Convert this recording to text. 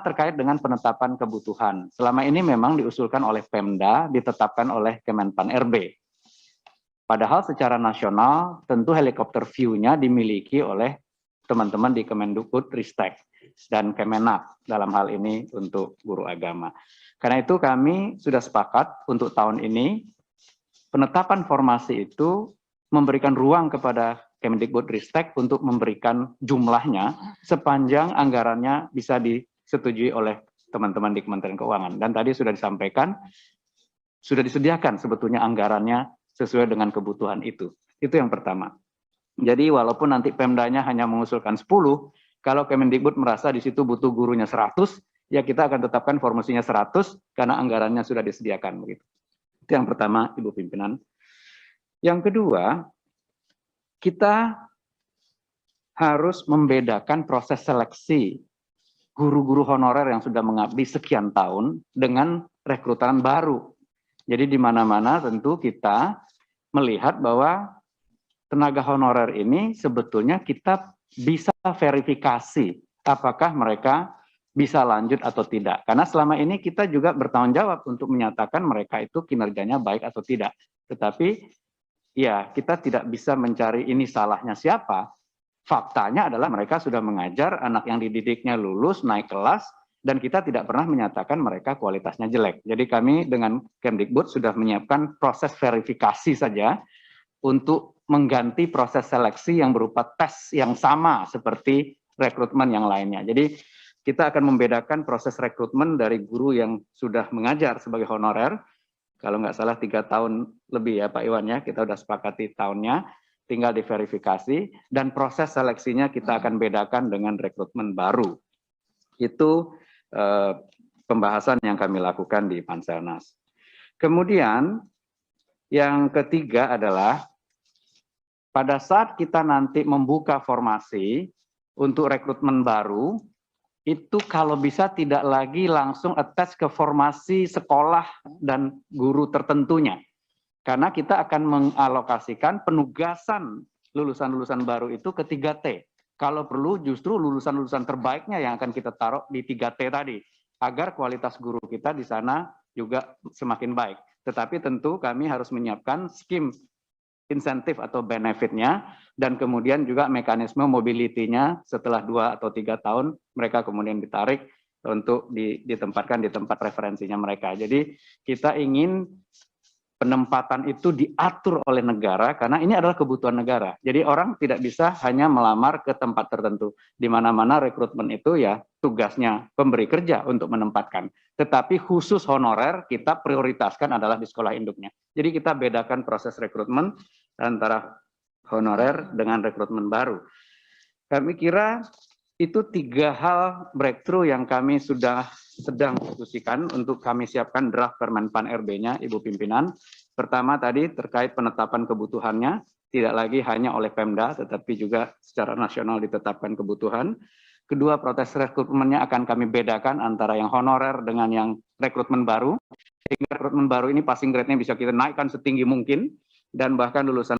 terkait dengan penetapan kebutuhan. Selama ini memang diusulkan oleh Pemda, ditetapkan oleh Kemenpan RB. Padahal secara nasional tentu helikopter view-nya dimiliki oleh teman-teman di Kemendikbud-Ristek dan Kemenak dalam hal ini untuk guru agama. Karena itu kami sudah sepakat untuk tahun ini penetapan formasi itu memberikan ruang kepada Kemendikbud-Ristek untuk memberikan jumlahnya sepanjang anggarannya bisa disetujui oleh teman-teman di Kementerian Keuangan. Dan tadi sudah disampaikan, sudah disediakan sebetulnya anggarannya sesuai dengan kebutuhan itu. Itu yang pertama. Jadi walaupun nanti Pemdanya hanya mengusulkan 10, kalau Kemendikbud merasa di situ butuh gurunya 100, ya kita akan tetapkan formasinya 100 karena anggarannya sudah disediakan begitu. Itu yang pertama, Ibu Pimpinan. Yang kedua, kita harus membedakan proses seleksi guru-guru honorer yang sudah mengabdi sekian tahun dengan rekrutan baru. Jadi di mana-mana tentu kita melihat bahwa tenaga honorer ini sebetulnya kita bisa verifikasi apakah mereka bisa lanjut atau tidak. Karena selama ini kita juga bertanggung jawab untuk menyatakan mereka itu kinerjanya baik atau tidak. Tetapi ya kita tidak bisa mencari ini salahnya siapa. Faktanya adalah mereka sudah mengajar, anak yang dididiknya lulus, naik kelas, dan kita tidak pernah menyatakan mereka kualitasnya jelek. Jadi kami dengan Kemdikbud sudah menyiapkan proses verifikasi saja untuk mengganti proses seleksi yang berupa tes yang sama seperti rekrutmen yang lainnya. Jadi kita akan membedakan proses rekrutmen dari guru yang sudah mengajar sebagai honorer, kalau nggak salah 3 tahun lebih ya Pak Iwan ya, kita sudah sepakati tahunnya, tinggal diverifikasi, dan proses seleksinya kita akan bedakan dengan rekrutmen baru. Itu pembahasan yang kami lakukan di Panselnas. Kemudian yang ketiga adalah pada saat kita nanti membuka formasi untuk rekrutmen baru, itu kalau bisa tidak lagi langsung attach ke formasi sekolah dan guru tertentunya. Karena kita akan mengalokasikan penugasan lulusan-lulusan baru itu ke 3T. Kalau perlu justru lulusan-lulusan terbaiknya yang akan kita taruh di 3T tadi, agar kualitas guru kita di sana juga semakin baik. Tetapi tentu kami harus menyiapkan skim insentif atau benefitnya, dan kemudian juga mekanisme mobility-nya setelah 2 atau 3 tahun mereka kemudian ditarik untuk ditempatkan di tempat referensinya mereka. Jadi kita ingin penempatan itu diatur oleh negara karena ini adalah kebutuhan negara. Jadi orang tidak bisa hanya melamar ke tempat tertentu. Di mana-mana rekrutmen itu ya tugasnya pemberi kerja untuk menempatkan. Tetapi khusus honorer kita prioritaskan adalah di sekolah induknya. Jadi kita bedakan proses rekrutmen antara honorer dengan rekrutmen baru. Kami kira itu 3 hal breakthrough yang kami sudah sedang diskusikan untuk kami siapkan draft Permenpan RB-nya, Ibu Pimpinan. Pertama tadi terkait penetapan kebutuhannya, tidak lagi hanya oleh Pemda, tetapi juga secara nasional ditetapkan kebutuhan. Kedua, proses rekrutmennya akan kami bedakan antara yang honorer dengan yang rekrutmen baru. Sehingga rekrutmen baru ini passing grade-nya bisa kita naikkan setinggi mungkin, dan bahkan lulusan